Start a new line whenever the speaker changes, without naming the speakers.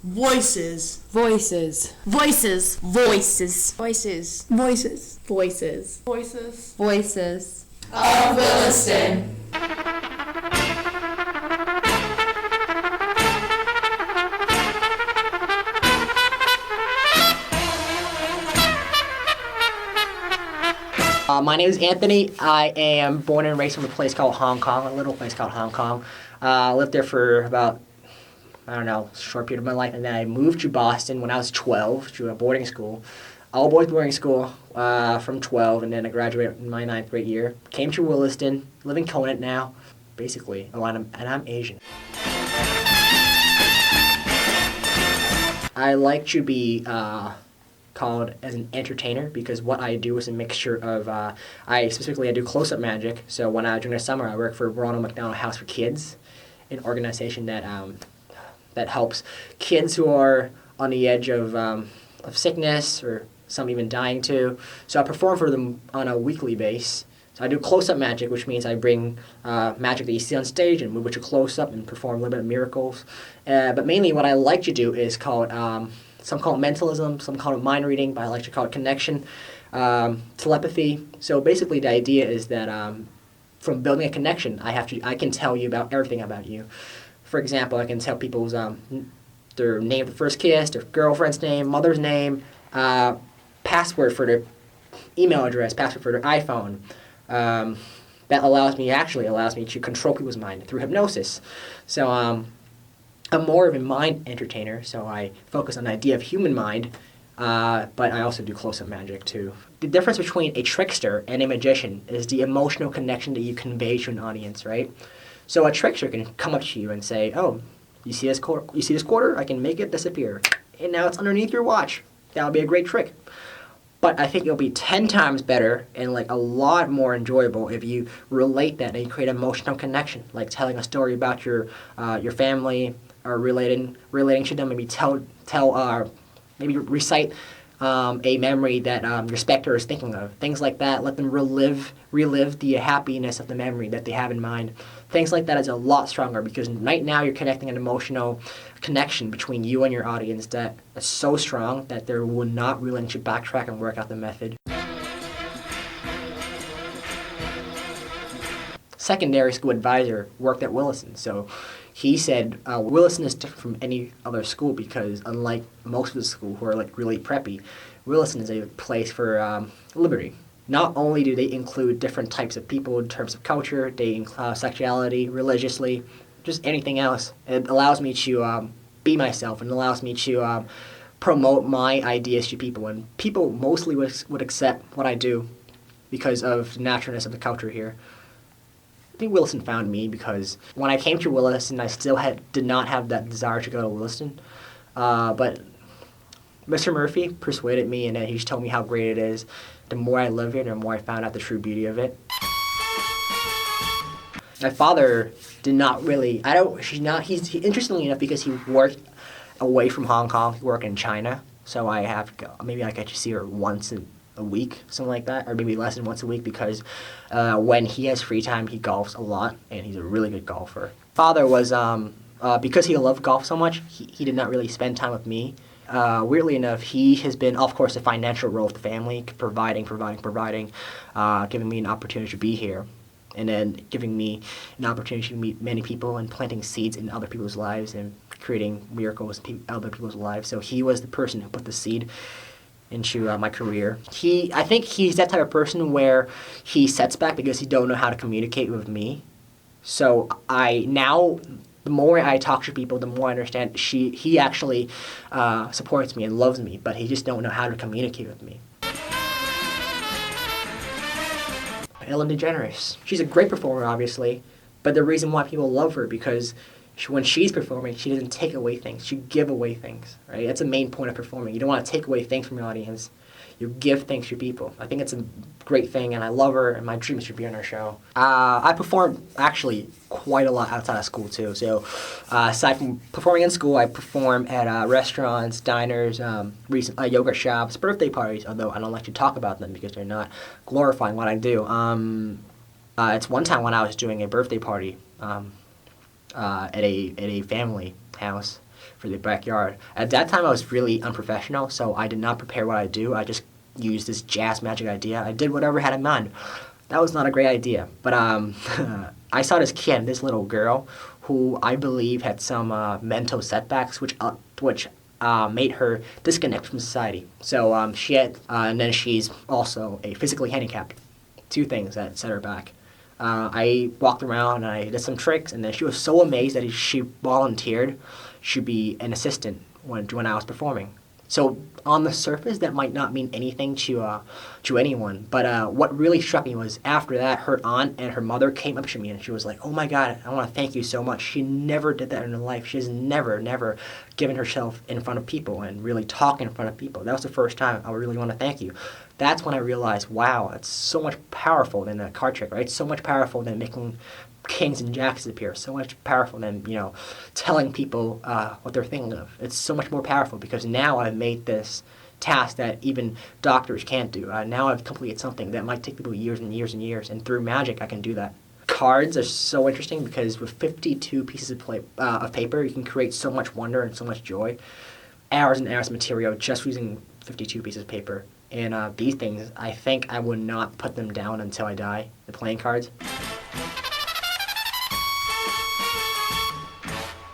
Voices.
Voices.
Voices. Voices.
Voices.
Voices.
Voices.
Voices.
Voices.
Of Williston.
My name is Anthony. I am born and raised in a place called Hong Kong, a little place called Hong Kong. I lived there for about, a short period of my life, and then I moved to Boston when I was 12 to a boarding school, all boys boarding school from 12, and then I graduated in my 9th grade year. Came to Williston, live in Conant now, basically, and I'm Asian. I like to be called as an entertainer because what I do is a mixture of, I do close-up magic. So during the summer, I work for Ronald McDonald House for Kids, an organization that helps kids who are on the edge of sickness or some even dying too. So I perform for them on a weekly basis. So I do close-up magic, which means I bring magic that you see on stage and move it to close-up and perform a little bit of miracles. But mainly what I like to do is called, some call it mentalism, some call it mind reading, but I like to call it connection, telepathy. So basically the idea is that from building a connection, I can tell you about everything about you. For example, I can tell people's their name of the first kiss, their girlfriend's name, mother's name, password for their email address, password for their iPhone. That allows me to control people's mind through hypnosis. So I'm more of a mind entertainer, so I focus on the idea of human mind, but I also do close-up magic too. The difference between a trickster and a magician is the emotional connection that you convey to an audience, right? So a trickster can come up to you and say, "Oh, you see this quarter? You see this quarter? I can make it disappear, and now it's underneath your watch. That would be a great trick." But I think it'll be 10 times better and a lot more enjoyable if you relate that and you create an emotional connection, like telling a story about your family or relating to them. Maybe maybe recite a memory that your specter is thinking of. Things like that. Let them relive the happiness of the memory that they have in mind. Things like that is a lot stronger because right now you're connecting an emotional connection between you and your audience that is so strong that they will not willing to backtrack and work out the method. Secondary school advisor worked at Williston, so he said Williston is different from any other school because unlike most of the school who are really preppy, Williston is a place for liberty. Not only do they include different types of people in terms of culture, they include sexuality, religiously, just anything else. It allows me to be myself and allows me to promote my ideas to people, and people mostly would accept what I do because of the naturalness of the culture here. I think Williston found me because when I came to Williston, I still did not have that desire to go to Williston. But Mr. Murphy persuaded me, and then he just told me how great it is. The more I lived here, the more I found out the true beauty of it. My father did not really, interestingly enough, because he worked away from Hong Kong, he worked in China, so maybe I get to see her once a week, something like that, or maybe less than once a week because when he has free time, he golfs a lot, and he's a really good golfer. Father was, because he loved golf so much, he did not really spend time with me. Weirdly enough, he has been, of course, the financial role of the family, providing, giving me an opportunity to be here, and then giving me an opportunity to meet many people and planting seeds in other people's lives and creating miracles in other people's lives. So he was the person who put the seed into my career. I think he's that type of person where he sets back because he don't know how to communicate with me. So the more I talk to people, the more I understand he actually supports me and loves me, but he just don't know how to communicate with me. Ellen DeGeneres. She's a great performer, obviously, but the reason why people love her because when she's performing, she doesn't take away things. She gives away things, right? That's the main point of performing. You don't want to take away things from your audience. You give things to people. I think it's a great thing, and I love her, and my dream is to be on her show. I perform, actually, quite a lot outside of school, too. So aside from performing in school, I perform at restaurants, diners, yoga shops, birthday parties, although I don't like to talk about them because they're not glorifying what I do. It's one time when I was doing a birthday party at a family house for the backyard. At that time, I was really unprofessional, so I did not prepare what I do. I just used this jazz magic idea. I did whatever I had in mind. That was not a great idea, but I saw this kid, this little girl, who I believe had some mental setbacks, which made her disconnect from society. So she had, and then she's also a physically handicapped. Two things that set her back. I walked around and I did some tricks, and then she was so amazed that she volunteered to be an assistant when I was performing. So on the surface, that might not mean anything to anyone, but what really struck me was after that, her aunt and her mother came up to me and she was like, "Oh my God, I want to thank you so much." She never did that in her life. She has never given herself in front of people and really talk in front of people. That was the first time I really want to thank you. That's when I realized, wow, it's so much powerful than a card trick, right? It's so much powerful than making kings and jacks appear, so much powerful than, telling people what they're thinking of. It's so much more powerful because now I've made this task that even doctors can't do. Now I've completed something that might take people years and years and years, and through magic I can do that. Cards are so interesting because with 52 pieces of paper, you can create so much wonder and so much joy. Hours and hours of material just using 52 pieces of paper. And these things, I think I would not put them down until I die, the playing cards.